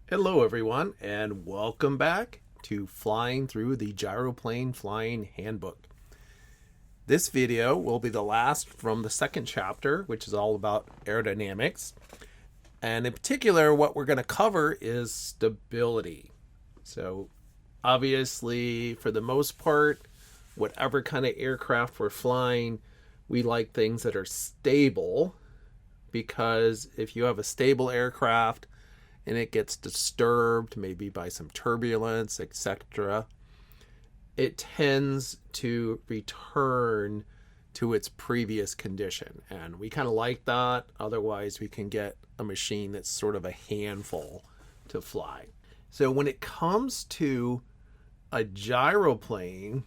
Hello everyone and welcome back to Flying Through the Gyroplane Flying Handbook. This video will be the last from the second chapter, which is all about aerodynamics. And in particular, what we're going to cover is stability. So obviously, for the most part, whatever kind of aircraft we're flying, we like things that are stable, because if you have a stable aircraft and it gets disturbed, maybe by some turbulence, etc., it tends to return to its previous condition. And we kind of like that. Otherwise, we can get a machine that's sort of a handful to fly. So when it comes to a gyroplane,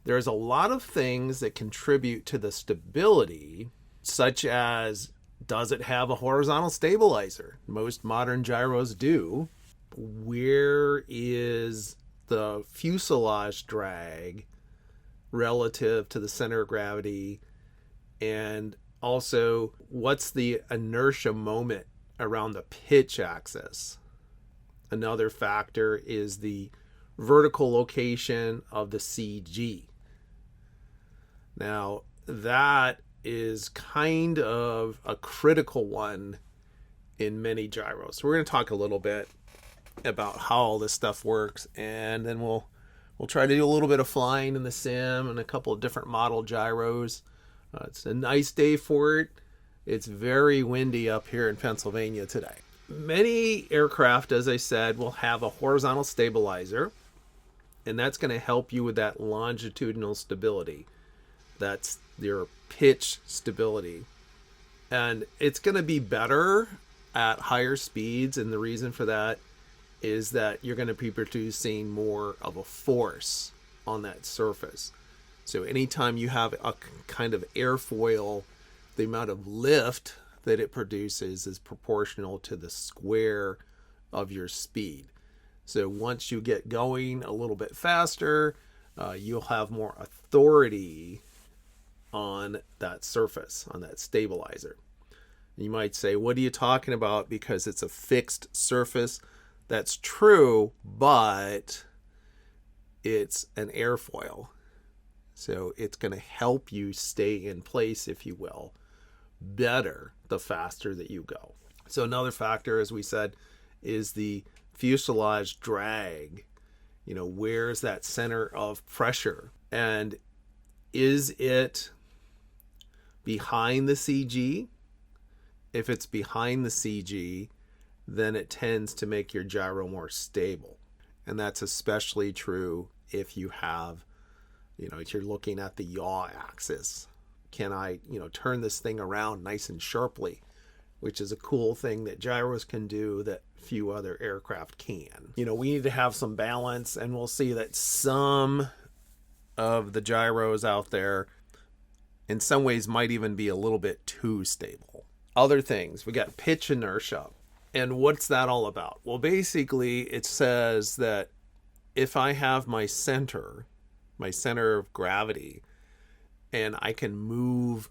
there's a lot of things that contribute to the stability, such as, does it have a horizontal stabilizer? Most modern gyros do. Where is the fuselage drag relative to the center of gravity? And also, what's the inertia moment around the pitch axis? Another factor is the vertical location of the CG. Now, that is kind of a critical one in many gyros. So we're going to talk a little bit about how all this stuff works, and then we'll try to do a little bit of flying in the sim and a couple of different model gyros. It's a nice day for it. It's very windy up here in Pennsylvania today. Many aircraft, as I said, will have a horizontal stabilizer, and that's going to help you with that longitudinal stability. That's your pitch stability. And it's going to be better at higher speeds, and the reason for that is that you're going to be producing more of a force on that surface. So anytime you have a kind of airfoil, the amount of lift that it produces is proportional to the square of your speed. So once you get going a little bit faster, you'll have more authority on that surface, on that stabilizer. You might say, what are you talking about? Because it's a fixed surface. That's true, but it's an airfoil. So it's going to help you stay in place, if you will, better the faster that you go. So another factor, as we said, is the fuselage drag. Where's that center of pressure? And is it behind the CG? If it's behind the CG, then it tends to make your gyro more stable. And that's especially true if you have, if you're looking at the yaw axis. Can I, turn this thing around nice and sharply? Which is a cool thing that gyros can do that few other aircraft can. We need to have some balance, and we'll see that some of the gyros out there in some ways might even be a little bit too stable. Other things, we got pitch inertia. And what's that all about? Well, basically it says that if I have my center of gravity, and I can move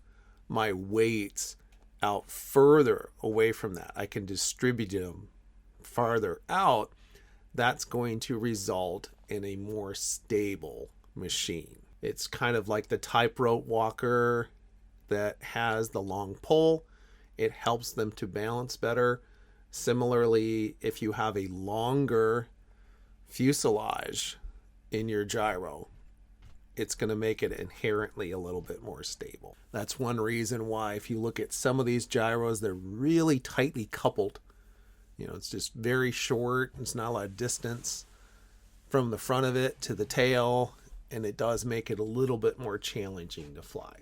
my weights out further away from that, I can distribute them farther out, that's going to result in a more stable machine. It's kind of like the tightrope walker that has the long pole. It helps them to balance better. Similarly, if you have a longer fuselage in your gyro, it's going to make it inherently a little bit more stable. That's one reason why, if you look at some of these gyros, they're really tightly coupled. It's just very short. There's not a lot of distance from the front of it to the tail, and it does make it a little bit more challenging to fly.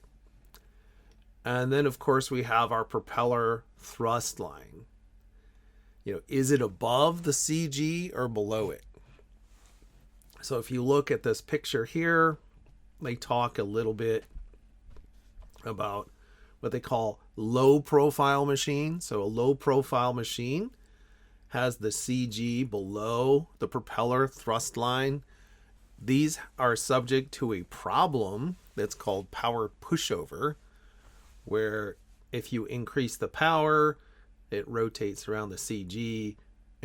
And then, of course, we have our propeller thrust line. Is it above the CG or below it? So if you look at this picture here, they talk a little bit about what they call low profile machine. So a low profile machine has the CG below the propeller thrust line. These are subject to a problem that's called power pushover, where if you increase the power, it rotates around the CG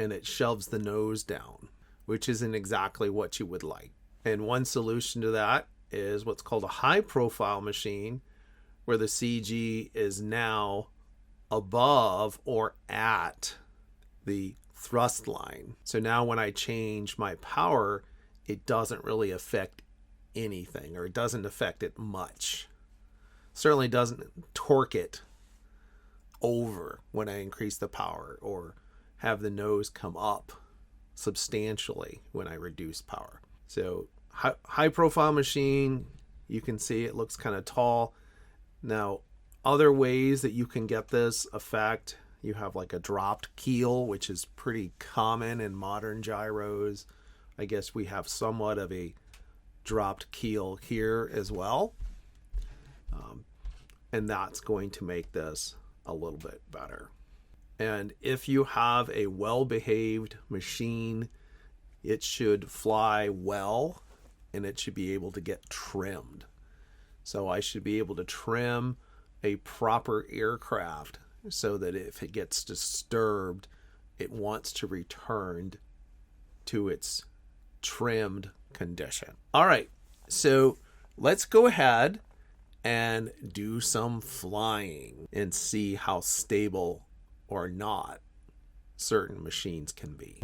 and it shoves the nose down, which isn't exactly what you would like. And one solution to that is what's called a high profile machine, where the CG is now above or at the thrust line. So now when I change my power, it doesn't really affect anything, or it doesn't affect it much. Certainly doesn't torque it over when I increase the power, or have the nose come up substantially when I reduce power. So high profile machine, you can see it looks kind of tall. Now, other ways that you can get this effect, you have like a dropped keel, which is pretty common in modern gyros. I guess we have somewhat of a dropped keel here as well. And that's going to make this a little bit better. And if you have a well-behaved machine, it should fly well, and it should be able to get trimmed. So I should be able to trim a proper aircraft so that if it gets disturbed, it wants to return to its trimmed condition. All right, so let's go ahead and do some flying and see how stable or not certain machines can be.